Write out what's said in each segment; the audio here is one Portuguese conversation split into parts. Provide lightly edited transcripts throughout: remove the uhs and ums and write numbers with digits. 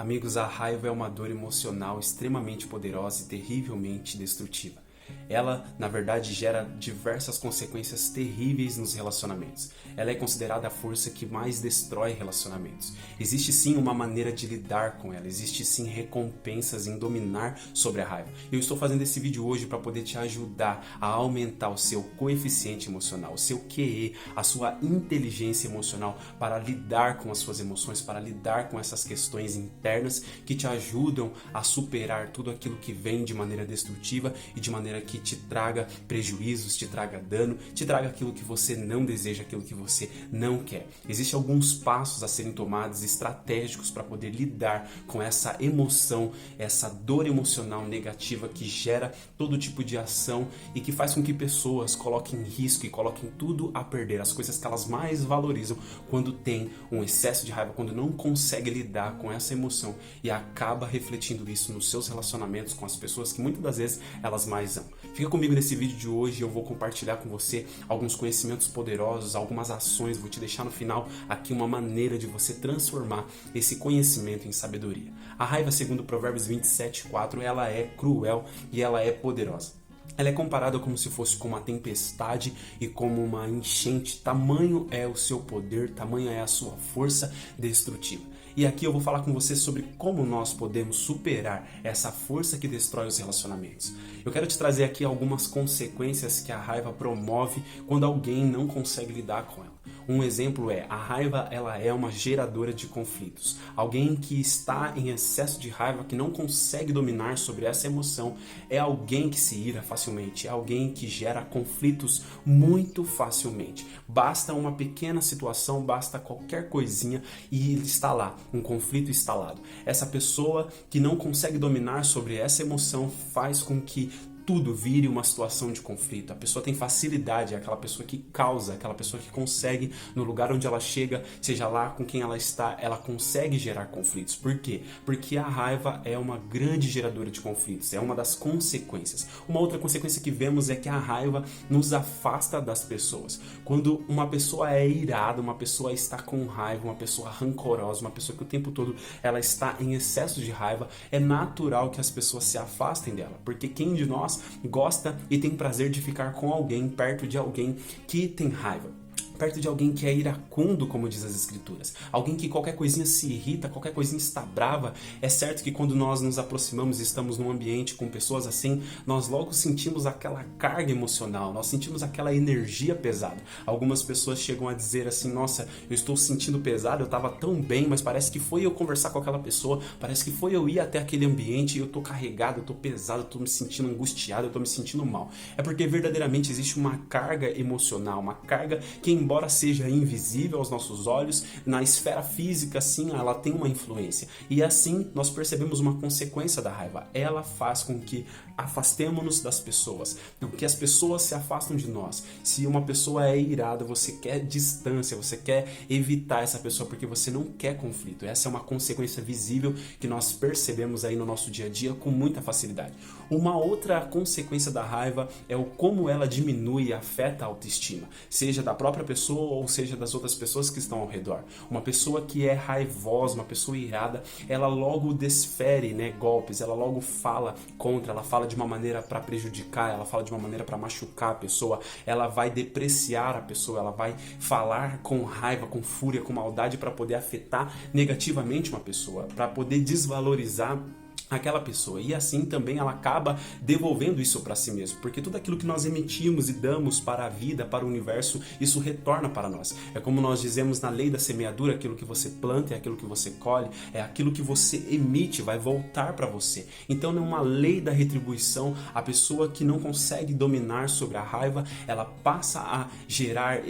Amigos, a raiva é uma dor emocional extremamente poderosa e terrivelmente destrutiva. Ela, na verdade, gera diversas consequências terríveis nos relacionamentos. Ela é considerada a força que mais destrói relacionamentos. Existe sim uma maneira de lidar com ela, existe sim recompensas em dominar sobre a raiva. Eu estou fazendo esse vídeo hoje para poder te ajudar a aumentar o seu coeficiente emocional, o seu QE, a sua inteligência emocional para lidar com as suas emoções, para lidar com essas questões internas que te ajudam a superar tudo aquilo que vem de maneira destrutiva e de maneira que te traga prejuízos, te traga dano, te traga aquilo que você não deseja, aquilo que você não quer. Existem alguns passos a serem tomados estratégicos para poder lidar com essa emoção, essa dor emocional negativa que gera todo tipo de ação e que faz com que pessoas coloquem em risco e coloquem tudo a perder, as coisas que elas mais valorizam quando tem um excesso de raiva, quando não consegue lidar com essa emoção e acaba refletindo isso nos seus relacionamentos com as pessoas que muitas das vezes elas mais amam. Fica comigo nesse vídeo de hoje, eu vou compartilhar com você alguns conhecimentos poderosos, algumas ações, vou te deixar no final aqui uma maneira de você transformar esse conhecimento em sabedoria. A raiva, segundo Provérbios 27:4, ela é cruel e ela é poderosa. Ela é comparada como se fosse com uma tempestade e como uma enchente. Tamanho é o seu poder, tamanho é a sua força destrutiva. E aqui eu vou falar com você sobre como nós podemos superar essa força que destrói os relacionamentos. Eu quero te trazer aqui algumas consequências que a raiva promove quando alguém não consegue lidar com ela. Um exemplo é, a raiva ela é uma geradora de conflitos. Alguém que está em excesso de raiva, que não consegue dominar sobre essa emoção, é alguém que se ira facilmente, é alguém que gera conflitos muito facilmente. Basta uma pequena situação, basta qualquer coisinha e ele está lá, um conflito instalado. Essa pessoa que não consegue dominar sobre essa emoção faz com que tudo vire uma situação de conflito. A pessoa tem facilidade, é aquela pessoa que causa, aquela pessoa que consegue, no lugar onde ela chega, seja lá com quem ela está, ela consegue gerar conflitos. Por quê? Porque a raiva é uma grande geradora de conflitos, é uma das consequências. Uma outra consequência que vemos é que a raiva nos afasta das pessoas. Quando uma pessoa é irada, uma pessoa está com raiva, uma pessoa rancorosa, uma pessoa que o tempo todo ela está em excesso de raiva, é natural que as pessoas se afastem dela, porque quem de nós gosta e tem prazer de ficar com alguém, perto de alguém que tem raiva, perto de alguém que é iracundo, como diz as escrituras, alguém que qualquer coisinha se irrita, qualquer coisinha está brava. É certo que quando nós nos aproximamos e estamos num ambiente com pessoas assim, nós logo sentimos aquela carga emocional, nós sentimos aquela energia pesada. Algumas pessoas chegam a dizer assim, nossa, eu estou sentindo pesado, eu estava tão bem, mas parece que foi eu conversar com aquela pessoa, parece que foi eu ir até aquele ambiente e eu estou carregado, eu estou pesado, eu estou me sentindo angustiado, eu estou me sentindo mal. É porque verdadeiramente existe uma carga emocional, uma carga que embora seja invisível aos nossos olhos, na esfera física, sim, ela tem uma influência. E assim, nós percebemos uma consequência da raiva. Ela faz com que afastemos-nos das pessoas, que as pessoas se afastam de nós. Se uma pessoa é irada, você quer distância, você quer evitar essa pessoa porque você não quer conflito. Essa é uma consequência visível que nós percebemos aí no nosso dia a dia com muita facilidade. Uma outra consequência da raiva é o como ela diminui e afeta a autoestima, seja da própria pessoa ou seja das outras pessoas que estão ao redor. Uma pessoa que é raivosa, uma pessoa irada, ela logo desfere, golpes, ela logo fala contra, ela fala de uma maneira para prejudicar, ela fala de uma maneira para machucar a pessoa, ela vai depreciar a pessoa, ela vai falar com raiva, com fúria, com maldade para poder afetar negativamente uma pessoa, para poder desvalorizar aquela pessoa, e assim também ela acaba devolvendo isso para si mesmo, porque tudo aquilo que nós emitimos e damos para a vida, para o universo, isso retorna para nós. É como nós dizemos na lei da semeadura, aquilo que você planta é aquilo que você colhe, é aquilo que você emite, vai voltar para você. Então, numa lei da retribuição, a pessoa que não consegue dominar sobre a raiva, ela passa a gerar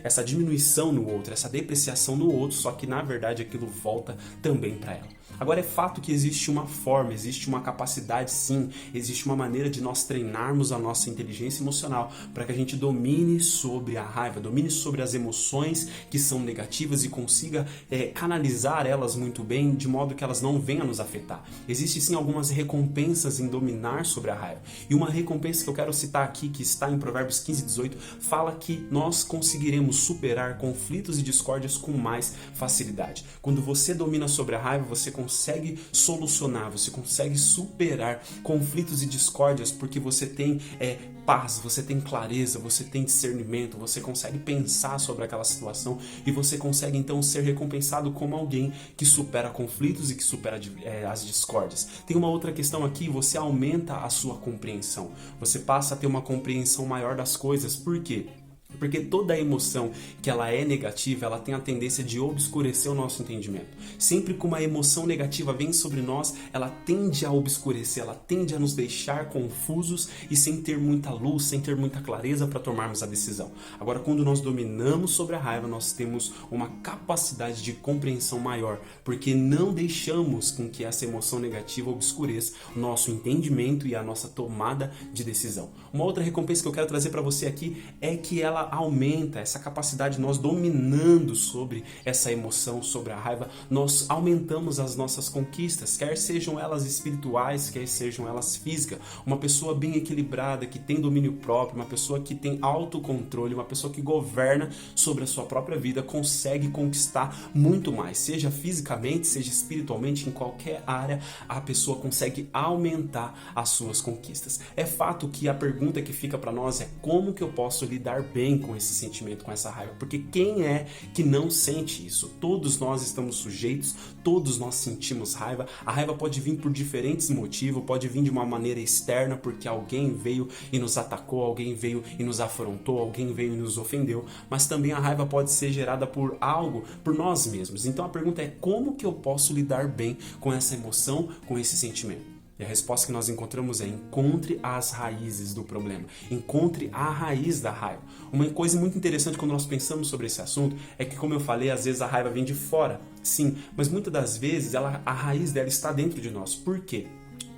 essa diminuição no outro, essa depreciação no outro, só que na verdade aquilo volta também para ela. Agora é fato que existe uma forma forma, existe uma capacidade sim, existe uma maneira de nós treinarmos a nossa inteligência emocional para que a gente domine sobre a raiva, domine sobre as emoções que são negativas e consiga canalizar elas muito bem, de modo que elas não venham nos afetar. Existem sim algumas recompensas em dominar sobre a raiva. E uma recompensa que eu quero citar aqui, que está em Provérbios 15:18, fala que nós conseguiremos superar conflitos e discórdias com mais facilidade. Quando você domina sobre a raiva, você consegue solucionar, você consegue superar conflitos e discórdias porque você tem paz, você tem clareza, você tem discernimento, você consegue pensar sobre aquela situação e você consegue então ser recompensado como alguém que supera conflitos e que supera as discórdias. Tem uma outra questão aqui, você aumenta a sua compreensão, você passa a ter uma compreensão maior das coisas. Por quê? Porque toda emoção que ela é negativa, ela tem a tendência de obscurecer o nosso entendimento. Sempre que uma emoção negativa vem sobre nós, ela tende a obscurecer, ela tende a nos deixar confusos e sem ter muita luz, sem ter muita clareza para tomarmos a decisão. Agora, quando nós dominamos sobre a raiva, nós temos uma capacidade de compreensão maior, porque não deixamos com que essa emoção negativa obscureça o nosso entendimento e a nossa tomada de decisão. Uma outra recompensa que eu quero trazer para você aqui é que ela aumenta essa capacidade, nós dominando sobre essa emoção, sobre a raiva, nós aumentamos as nossas conquistas, quer sejam elas espirituais, quer sejam elas físicas. Uma pessoa bem equilibrada, que tem domínio próprio, uma pessoa que tem autocontrole, uma pessoa que governa sobre a sua própria vida, consegue conquistar muito mais, seja fisicamente, seja espiritualmente, em qualquer área, a pessoa consegue aumentar as suas conquistas. É fato que a pergunta que fica para nós é: como que eu posso lidar bem com esse sentimento, com essa raiva? Porque quem é que não sente isso? Todos nós estamos sujeitos, todos nós sentimos raiva. A raiva pode vir por diferentes motivos, pode vir de uma maneira externa, porque alguém veio e nos atacou, alguém veio e nos afrontou, alguém veio e nos ofendeu, mas também a raiva pode ser gerada por algo, por nós mesmos. Então a pergunta é: como que eu posso lidar bem com essa emoção, com esse sentimento? E a resposta que nós encontramos é: encontre as raízes do problema. Encontre a raiz da raiva. Uma coisa muito interessante quando nós pensamos sobre esse assunto é que, como eu falei, às vezes a raiva vem de fora. Sim, mas muitas das vezes a raiz dela está dentro de nós. Por quê?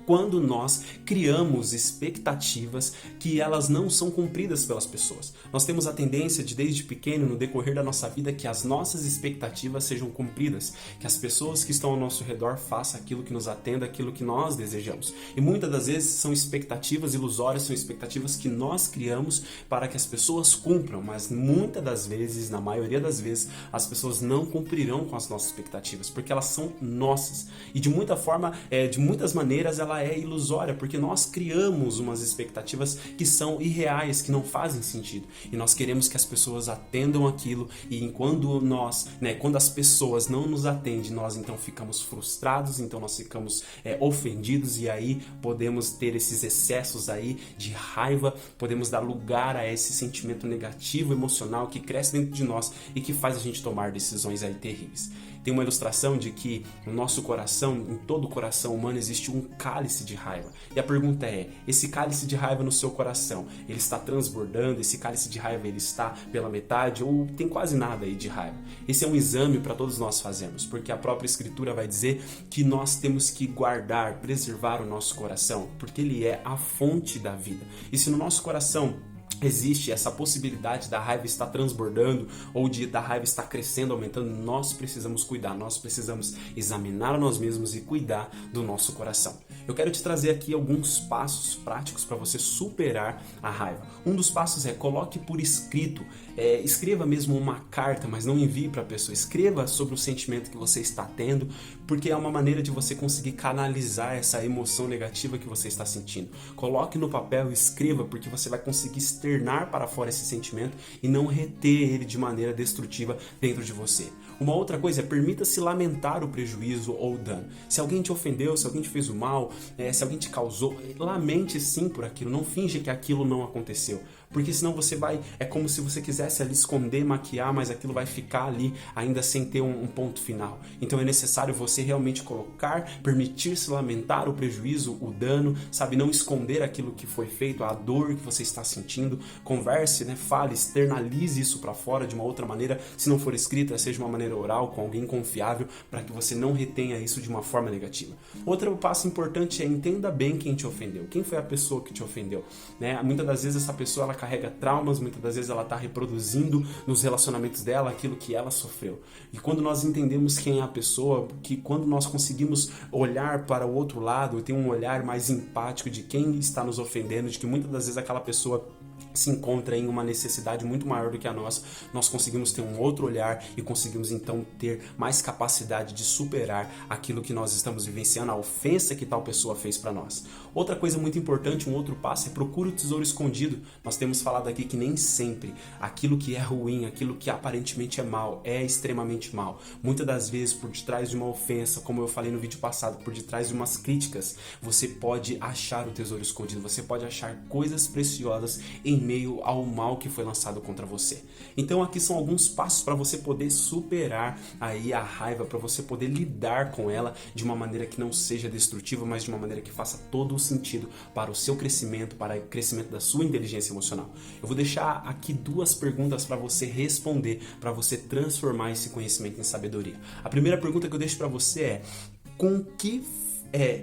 Quando nós criamos expectativas que elas não são cumpridas pelas pessoas. Nós temos a tendência de, desde pequeno, no decorrer da nossa vida, que as nossas expectativas sejam cumpridas, que as pessoas que estão ao nosso redor façam aquilo que nos atenda, aquilo que nós desejamos. E muitas das vezes são expectativas ilusórias, são expectativas que nós criamos para que as pessoas cumpram, mas muitas das vezes, na maioria das vezes, as pessoas não cumprirão com as nossas expectativas, porque elas são nossas. E de muitas maneiras, ela é ilusória, porque nós criamos umas expectativas que são irreais, que não fazem sentido. E nós queremos que as pessoas atendam aquilo, e quando as pessoas não nos atendem, nós então ficamos frustrados, então nós ficamos ofendidos, e aí podemos ter esses excessos aí de raiva, podemos dar lugar a esse sentimento negativo, emocional, que cresce dentro de nós e que faz a gente tomar decisões aí terríveis. Tem uma ilustração de que no nosso coração, em todo o coração humano, existe um cálice de raiva. E a pergunta é: esse cálice de raiva no seu coração, ele está transbordando? Esse cálice de raiva, ele está pela metade ou tem quase nada aí de raiva? Esse é um exame para todos nós fazermos, porque a própria Escritura vai dizer que nós temos que guardar, preservar o nosso coração, porque ele é a fonte da vida. E se no nosso coração existe essa possibilidade da raiva estar transbordando ou da raiva estar crescendo, aumentando, nós precisamos cuidar, nós precisamos examinar nós mesmos e cuidar do nosso coração. Eu quero te trazer aqui alguns passos práticos para você superar a raiva. Um dos passos é: coloque por escrito, escreva mesmo uma carta, mas não envie para a pessoa, escreva sobre o sentimento que você está tendo, porque é uma maneira de você conseguir canalizar essa emoção negativa que você está sentindo. Coloque no papel, escreva, porque você vai conseguir externar para fora esse sentimento e não reter ele de maneira destrutiva dentro de você. Uma outra coisa é: permita-se lamentar o prejuízo ou o dano. Se alguém te ofendeu, se alguém te fez o mal, se alguém te causou, lamente sim por aquilo, não finge que aquilo não aconteceu. porque senão você vai, é como se você quisesse ali esconder, maquiar, mas aquilo vai ficar ali ainda sem ter um ponto final. Então é necessário você realmente colocar, permitir-se lamentar o prejuízo, o dano, sabe, não esconder aquilo que foi feito, a dor que você está sentindo. Converse, né, fale, externalize isso para fora de uma outra maneira, se não for escrita, seja de uma maneira oral, com alguém confiável, para que você não retenha isso de uma forma negativa. Outro passo importante é entenda bem quem te ofendeu, quem foi a pessoa que te ofendeu, né? Muitas das vezes essa pessoa ela carrega traumas, muitas das vezes ela está reproduzindo nos relacionamentos dela aquilo que ela sofreu. E quando nós entendemos quem é a pessoa, que quando nós conseguimos olhar para o outro lado, ter um olhar mais empático de quem está nos ofendendo, de que muitas das vezes aquela pessoa se encontra em uma necessidade muito maior do que a nossa, nós conseguimos ter um outro olhar e conseguimos então ter mais capacidade de superar aquilo que nós estamos vivenciando, a ofensa que tal pessoa fez para nós. Outra coisa muito importante, um outro passo é procure o tesouro escondido. Nós temos falado aqui que nem sempre aquilo que é ruim, aquilo que aparentemente é mal, é extremamente mal. Muitas das vezes por detrás de uma ofensa, como eu falei no vídeo passado, por detrás de umas críticas, você pode achar o tesouro escondido, você pode achar coisas preciosas em meio ao mal que foi lançado contra você. Então aqui são alguns passos para você poder superar aí a raiva, para você poder lidar com ela de uma maneira que não seja destrutiva, mas de uma maneira que faça todo o sentido para o seu crescimento, para o crescimento da sua inteligência emocional. Eu vou deixar aqui 2 perguntas para você responder, para você transformar esse conhecimento em sabedoria. A primeira pergunta que eu deixo para você é: com que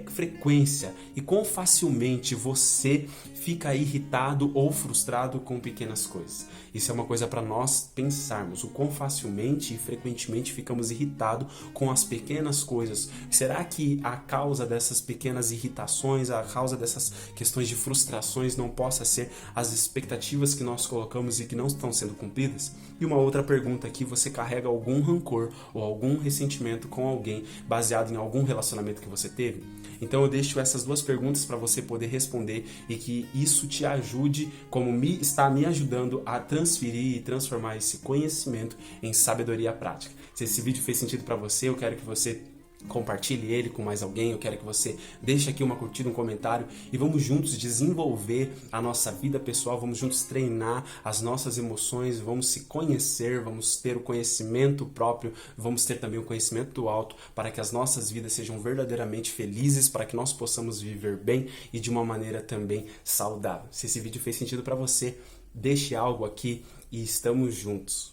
frequência e quão facilmente você fica irritado ou frustrado com pequenas coisas? Isso é uma coisa para nós pensarmos, o quão facilmente e frequentemente ficamos irritados com as pequenas coisas. Será que a causa dessas pequenas irritações, a causa dessas questões de frustrações não possa ser as expectativas que nós colocamos e que não estão sendo cumpridas? E uma outra pergunta aqui: você carrega algum rancor ou algum ressentimento com alguém baseado em algum relacionamento que você teve? Então eu deixo essas 2 perguntas para você poder responder e que isso te ajude, como está me ajudando a transferir e transformar esse conhecimento em sabedoria prática. Se esse vídeo fez sentido para você, eu quero que você compartilhe ele com mais alguém, eu quero que você deixe aqui uma curtida, um comentário e vamos juntos desenvolver a nossa vida pessoal, vamos juntos treinar as nossas emoções, vamos se conhecer, vamos ter o conhecimento próprio, vamos ter também o conhecimento do alto para que as nossas vidas sejam verdadeiramente felizes, para que nós possamos viver bem e de uma maneira também saudável. Se esse vídeo fez sentido para você, deixe algo aqui e estamos juntos.